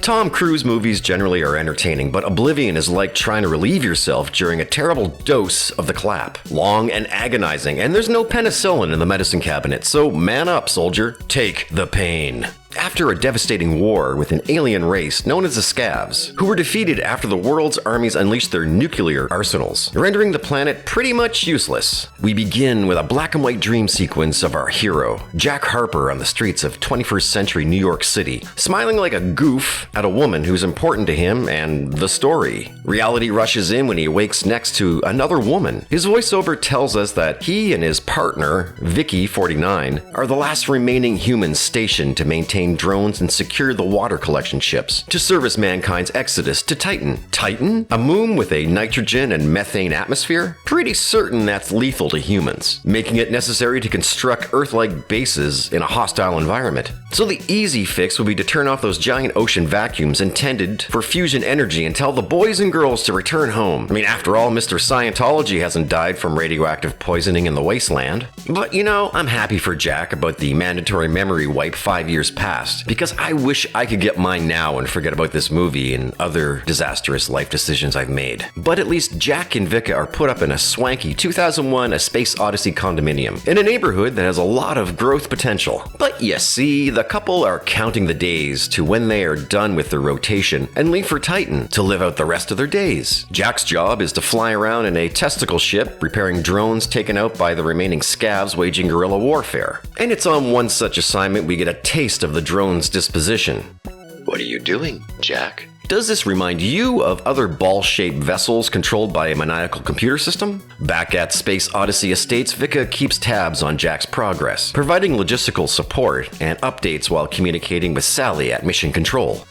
Tom Cruise movies generally are entertaining, but Oblivion is like trying to relieve yourself during a terrible dose of the clap. Long and agonizing, and there's no penicillin in the medicine cabinet, so man up, soldier. Take the pain. After a devastating war with an alien race known as the Scavs, who were defeated after the world's armies unleashed their nuclear arsenals, rendering the planet pretty much useless, we begin with a black and white dream sequence of our hero, Jack Harper, on the streets of 21st century New York City, smiling like a goof at a woman who's important to him and the story. Reality rushes in when he awakes next to another woman. His voiceover tells us that he and his partner, Vicky, 49, are the last remaining humans stationed to maintain drones and secure the water collection ships to service mankind's exodus to Titan. Titan? A moon with a nitrogen and methane atmosphere? Pretty certain that's lethal to humans, making it necessary to construct Earth-like bases in a hostile environment. So the easy fix would be to turn off those giant ocean vacuums intended for fusion energy and tell the boys and girls to return home. I mean, after all, Mr. Scientology hasn't died from radioactive poisoning in the wasteland. But you know, I'm happy for Jack about the mandatory memory wipe 5 years past, because I wish I could get mine now and forget about this movie and other disastrous life decisions I've made. But at least Jack and Vika are put up in a swanky 2001 A Space Odyssey condominium in a neighborhood that has a lot of growth potential. But you see, the couple are counting the days to when they are done with their rotation and leave for Titan to live out the rest of their days. Jack's job is to fly around in a testicle ship, repairing drones taken out by the remaining scavs waging guerrilla warfare. And it's on one such assignment we get a taste of the drone's disposition. What are you doing, Jack? Does this remind you of other ball-shaped vessels controlled by a maniacal computer system? Back at Space Odyssey Estates, Vika keeps tabs on Jack's progress, providing logistical support and updates while communicating with Sally at Mission Control.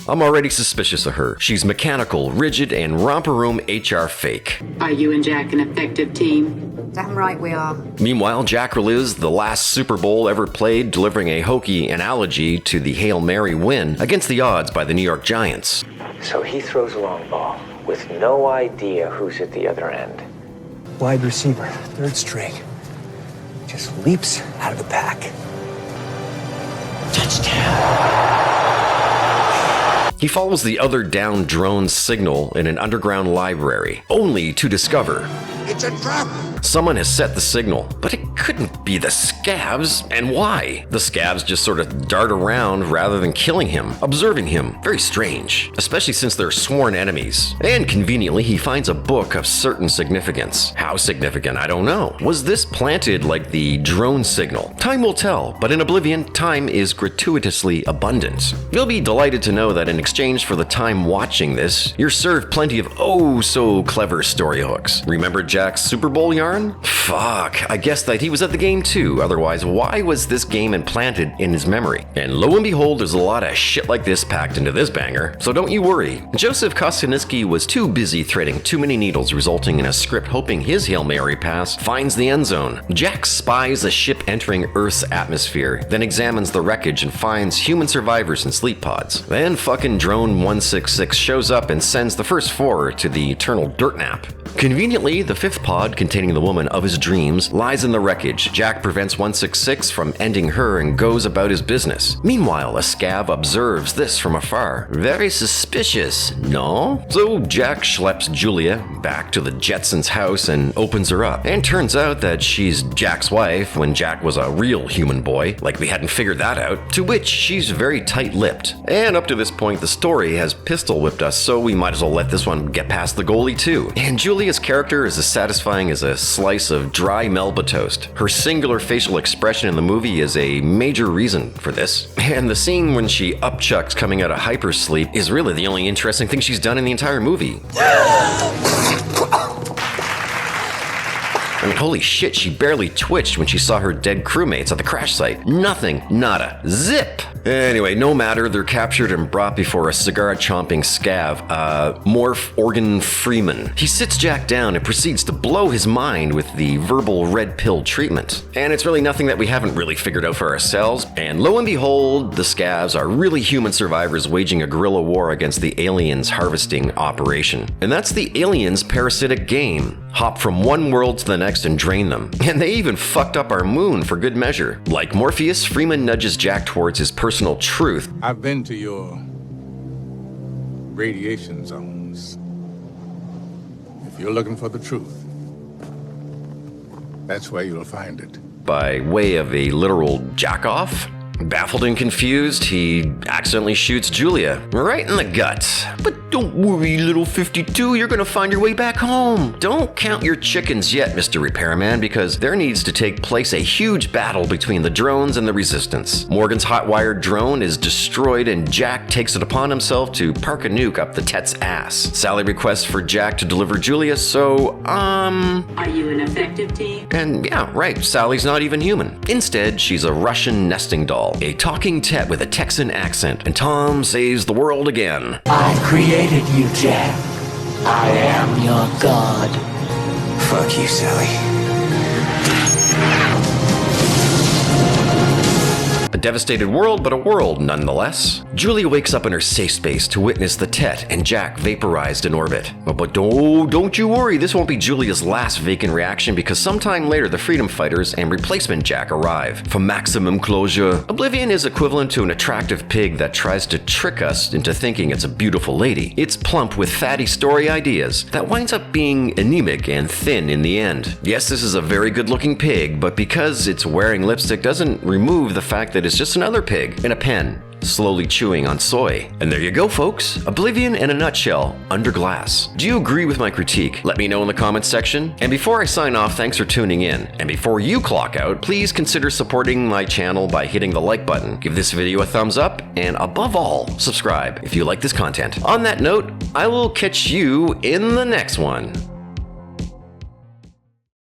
I'm already suspicious of her. She's mechanical, rigid, and romper room HR fake. Are you and Jack an effective team? Damn right we are. Meanwhile, Jack relives the last Super Bowl ever played, delivering a hokey analogy to the Hail Mary win against the odds by the New York Giants. So he throws a long ball with no idea who's at the other end. Wide receiver, third string. Just leaps out of the pack. Touchdown. He follows the other downed drone's signal in an underground library, only to discover it's a trap! Someone has set the signal, but it couldn't be the Scavs. And why? The Scavs just sort of dart around rather than killing him, observing him. Very strange, especially since they're sworn enemies. And conveniently, he finds a book of certain significance. How significant, I don't know. Was this planted like the drone signal? Time will tell, but in Oblivion, time is gratuitously abundant. You'll be delighted to know that in exchange for the time watching this, you're served plenty of oh-so-clever story hooks. Remember Jack's Super Bowl yarn? Fuck, I guess that he was at the game too, otherwise why was this game implanted in his memory? And lo and behold, there's a lot of shit like this packed into this banger, so don't you worry. Joseph Kosinski was too busy threading too many needles, resulting in a script hoping his Hail Mary pass finds the end zone. Jack spies a ship entering Earth's atmosphere, then examines the wreckage and finds human survivors in sleep pods. Then fucking Drone 166 shows up and sends the first four to the eternal dirt nap. Conveniently, the fifth pod, containing the woman of his dreams, lies in the wreckage. Jack prevents 166 from ending her and goes about his business. Meanwhile, a scav observes this from afar. Very suspicious, no? So Jack schleps Julia back to the Jetsons' house and opens her up. And turns out that she's Jack's wife when Jack was a real human boy, like we hadn't figured that out, to which she's very tight-lipped. And up to this point, the story has pistol whipped us, so we might as well let this one get past the goalie too. And Julia's character is as satisfying as a slice of dry Melba toast. Her singular facial expression in the movie is a major reason for this. And the scene when she upchucks coming out of hypersleep is really the only interesting thing she's done in the entire movie. I mean, holy shit, she barely twitched when she saw her dead crewmates at the crash site. Nothing, nada, zip. Anyway, no matter, they're captured and brought before a cigar-chomping scav, Morph Organ Freeman. He sits Jack down and proceeds to blow his mind with the verbal red pill treatment. And it's really nothing that we haven't really figured out for ourselves. And lo and behold, the scavs are really human survivors waging a guerrilla war against the aliens' harvesting operation. And that's the aliens' parasitic game. Hop from one world to the next and drain them. And they even fucked up our moon for good measure. Like Morpheus, Freeman nudges Jack towards his personal personal truth. I've been to your radiation zones. If you're looking for the truth, that's where you'll find it. By way of a literal jack-off? Baffled and confused, he accidentally shoots Julia right in the guts. But don't worry, little 52, you're gonna find your way back home. Don't count your chickens yet, Mr. Repairman, because there needs to take place a huge battle between the drones and the Resistance. Morgan's hot-wired drone is destroyed and Jack takes it upon himself to park a nuke up the Tet's ass. Sally requests for Jack to deliver Julia, so, Are you an effective team? And yeah, right, Sally's not even human. Instead, she's a Russian nesting doll, a talking Tet with a Texan accent, and Tom saves the world again. I created you, Jack. I am your god. Fuck you, Sally. A devastated world, but a world nonetheless. Julia wakes up in her safe space to witness the Tet and Jack vaporized in orbit. But don't you worry, this won't be Julia's last vacant reaction because sometime later the Freedom Fighters and replacement Jack arrive. For maximum closure, Oblivion is equivalent to an attractive pig that tries to trick us into thinking it's a beautiful lady. It's plump with fatty story ideas that winds up being anemic and thin in the end. Yes, this is a very good looking pig, but because it's wearing lipstick doesn't remove the fact that it's just another pig in a pen, slowly chewing on soy. And there you go, folks. Oblivion in a nutshell, under glass. Do you agree with my critique? Let me know in the comments section. And before I sign off, thanks for tuning in. And before you clock out, please consider supporting my channel by hitting the like button, give this video a thumbs up, and above all, subscribe if you like this content. On that note, I will catch you in the next one.